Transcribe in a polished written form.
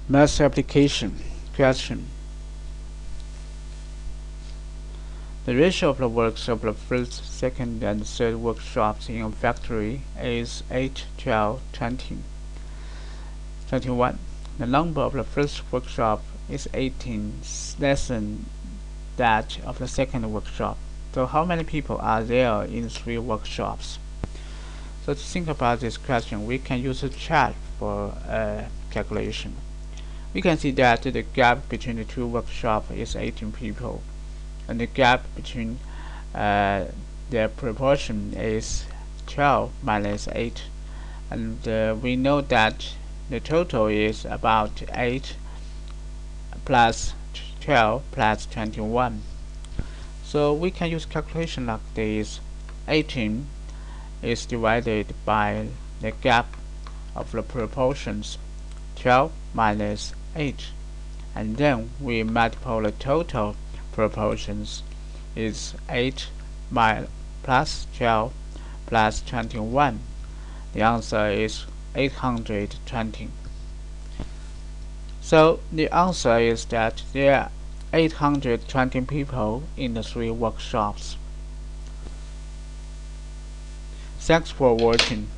Math application question. The ratio of the works of the first, second, and third workshops in a factory is 8, 12, 20, 21. The number of the first workshop is 18, less than that of the second workshop. So how many people are there in 3 workshops? So to think about this question, we can use a chart for calculation. We can see that the gap between the 2 workshops is 18 people, and the gap between their proportion is 12 minus 8, and we know that the total is about 8 plus 12 plus 21. So we can use calculation like this. 18 is divided by the gap of the proportions, 12 minus 8, and then we multiply the total proportions is 8 plus 12 plus 21. The answer is 820. So the answer is that there are 820 people in the 3 workshops. Thanks for watching.